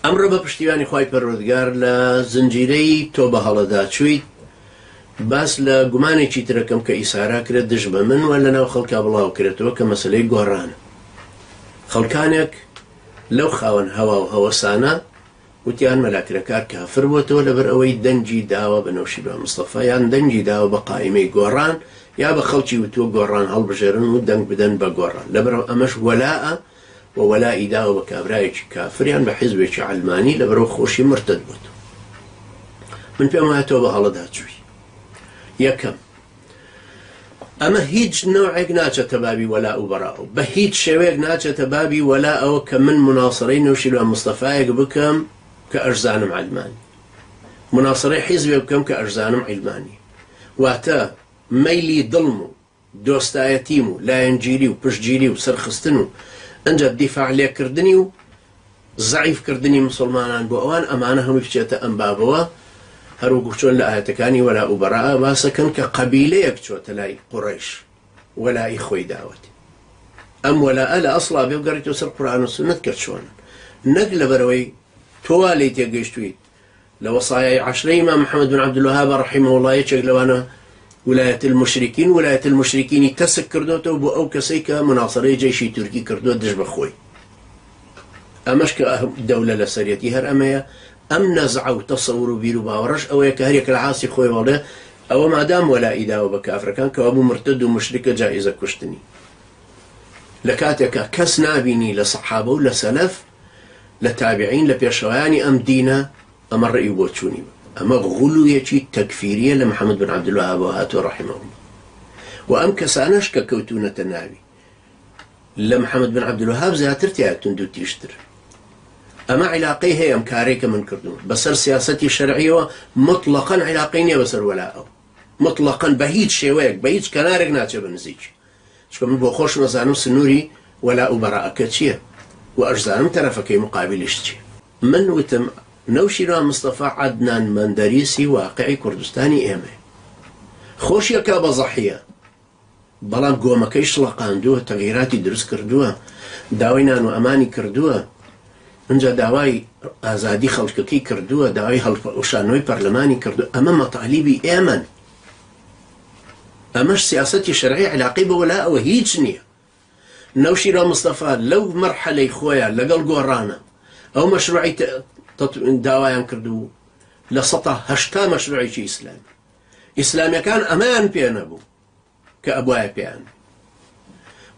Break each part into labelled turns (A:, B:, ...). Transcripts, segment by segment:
A: ئەمڕۆ بە پشتیوانی خوای پەروەردگار لە زنجیرەی تۆ بە هەڵەدا چوویت باس لە گومانێکی ترەکەم کە ئیسارا کرێت دژ بە من وە لەناو خەڵکا بڵاو کرێتەوە کە مەسەلەی گۆڕانە. خەڵکانێک لەو خاوەن هەوا و هەوەسانە وتیان مەلاکرەکار کافر بووەتەوە لەبەر ئەوەی دەنجی داوە بە نەوشیروان مستەفا یان دەنجی داوە بە قائیمەی گۆڕان یا بە خەڵکی وتووە گۆڕان هەڵبژێرن و دەنگ بدەن بە گۆڕان لەبەرەوە ئەمەش وەلاءە و وەلائی داوە بە کابرایەکی کافریان بە حیزبێکی عەلمانی لەبەرەوە خۆشی مرتد بووت. من پێم وایە تۆ بە هەڵەدا چووی. یەکەم ئەمە هیچ نەوعێک ناچێتە بابی وەلاء و بەراء بە هیچ شێوەیەک ناچێتە بابی وەلاءەوە کە من مناسەرەی نەوشیروان مستەفایەک بکەم کە ئەرزانم عەلمانی، مناسەرەی حیزبێک بکەم کە ئەرزانم عیلمانی. واتە مەیلی دڵم و دۆستایەتیم و لایەنگیری و پشتگیری و سەرخستن و ئەنجە دیفاع لێکردنی و زەعیفکردنی مسلمانان بۆ ئەوان ئەمانە هەمووی بچێتە ئەم بابەوە هەروەکو چۆن لە ئاەتەکانی وەلاء و بەراء باسەکەن کە قەبیلەیەک چۆتە لای قوڕەیش وەلای خۆی داوەتی. ئەم وەلاءە لە ئەسڵا بێ بگەڕێتەوە سەر قورئان و سونەت کە چۆنن، نەک لەبەرەوەی تۆوا لێی تێگەیشتوویت لە وەسایای عەشرەی ئیمام محەممەد بن عەبدولوهاب ڕەحیمەه الله یەکێک لەوانە ولاية المشركين ولاية المشركين تسك كردوته بو أو كسيك مناصري جيشي تركي كردو دج بخوي أمش كدولة لسريتي هر أمايا أم نزع وتصور بيرو باورش أو يكهريك العاصي خوي والله أو ما دام ولا إداء بكافر كان كأبو مرتد ومشرك جائزة كشتني لكاتك كس نابيني لصحابه لسلف لتابعين لبيشواني أم دينا أم الرأي بوتشوني أما غلوية تكفيرية لمحمد بن عبد الوهاب وهاته رحمه الله وأم كسانش ككوتونة النبي لمحمد بن عبد الوهاب زاترتي تندو تيشتر أما علاقيه هي أم كاريك من كردون بسر سياستي الشرعية مطلقا علاقين بسر ولاء مطلقا بهيج شويك بهيج كنارك ناتشا بنزيج شكو من بوخوش نزانم سنوري ولاء براءة كتشيه وأجزانم ترفكي مقابل اشتشي من وتم نەوشیروان مستەفا عەدنان مەندەریسی واقعی کوردستانی ئێمە خۆشیەکە بە زەحیە بەڵام گۆمەکەی شڵەقاندووە تەغییراتی دروست کردووە داوای نان و ئەمانی کردووە ئەنجا داوای ئازادی خەڵکەکەی کردووە داوای هەڵشانەوەی پەرلەمانی کردووە ئەمە مەطالیبی ئێمەن ئەمەش سیاسەتی شەرعی علاقەی بە وەلاءەوە هیچ نییە نەوشیروان مستەفا لەو مەرحەلەی خۆیان لەگەڵ گۆڕانە ئەو مەشروعی داوایان کردو لە ١٨ مەشروعێکی ئیسلامی ئیسلامیەکان ئەمەیان پێ نەبوو کە ئەبوایە پێیان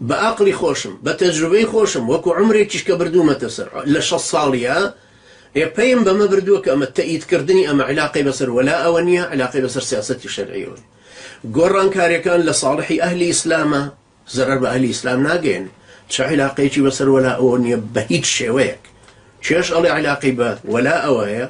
A: بە عەقڵی خۆشم بە تەجروبەی خۆشم وەکو عومرێکیش کە بردوومەتە سەر لە ٦ ساڵیە پێیم بەمە بردووە کە ئەمە تەئیدکردنی ئەمە علاقەی بەسەر وەلاءەوە نییە علاقەی بەسەر سیاسەتی شەرعیەوە گۆڕانکاریەکان لە ساڵحی ئەهلی ئیسلامە زەرەر بە ئەهلی ئیسلام ناگەێن چ علاقەیەکی بەسەر وەلاءەوە نییە بە هیچ شێوەیەک چێش ئەڵێ علاقەی بە وەلاءەوە هەیە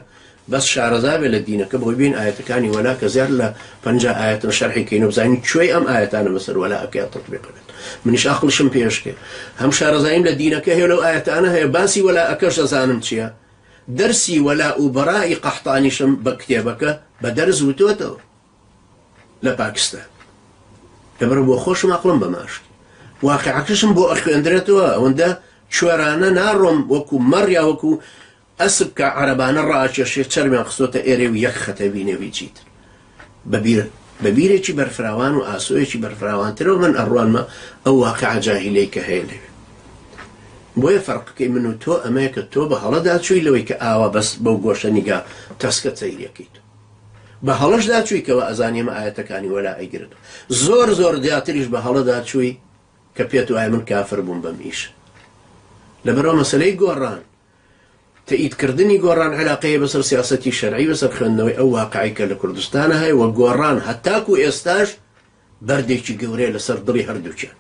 A: بەس شارەزا بێ لە دینەکە بۆی بین ئاەتەکانی وەلا کە زیاد لە 50 ئاەتن شەرحیکەین و بزانین کوێی ئەم ئاەتانە بەسەر وەلاءەکەیان تەطبیقەکەن منیش عەقڵشم پێشکێ هەم شارەزاییم لە دینەکە هەیە لەو ئاەتانە هەیە باسی وەلاءەکەش دەزانم چییە دەرسی وەلاء و بەرائی قەحتانیشم بە کتێبەکە بە دەرز وتوێتەوە لە پاکستان لەبەر بۆ خۆشم عەقڵم بەماشکی واقعەکەشم بۆ ئەخوێندرێتەوە ئەوەندە شوێرانە ناڕۆم وەکو مەڕیا وەکو ئەسب کە عەرەبانە ڕائکێشێ چەرمیان خستۆتە ئێرێ و یەک خەتە بینێوی چیتر بەبیرێکی بەرفراوان و ئاسۆیەکی بەرفراوانترەوە من ئەڕوانمە ئەو واقعە جاهیلەی کە هەیە لەوێ بۆیە فەرقەکەی من و تۆ ئەمەیە کە تۆ بە هەڵەدا چووی لەوەی کە ئاوا بەس بەو گۆشە نیگا تەسکە سەیرەکەیت بە هەڵەشدا چوویکەوە ئەزانی ئەمە ئاەتەکانی وەلاءی گرت زۆر دیاتریش بە هەڵەدا چووی کە پێت وایە من کافر بووم بەم ئیشە لەبەرەوە مەسەلەی گۆڕان تەئیدکردنی گۆڕان علاقەیە بەسەر سیاسەتی شەرعی بەسەر خوێندنەوەی ئەو واقعی کە لە کوردستانە هەیە وە گۆڕان هەتاکو ئێستاش بەردێکی گەورەیە لەسەر دڵی هەردووکیان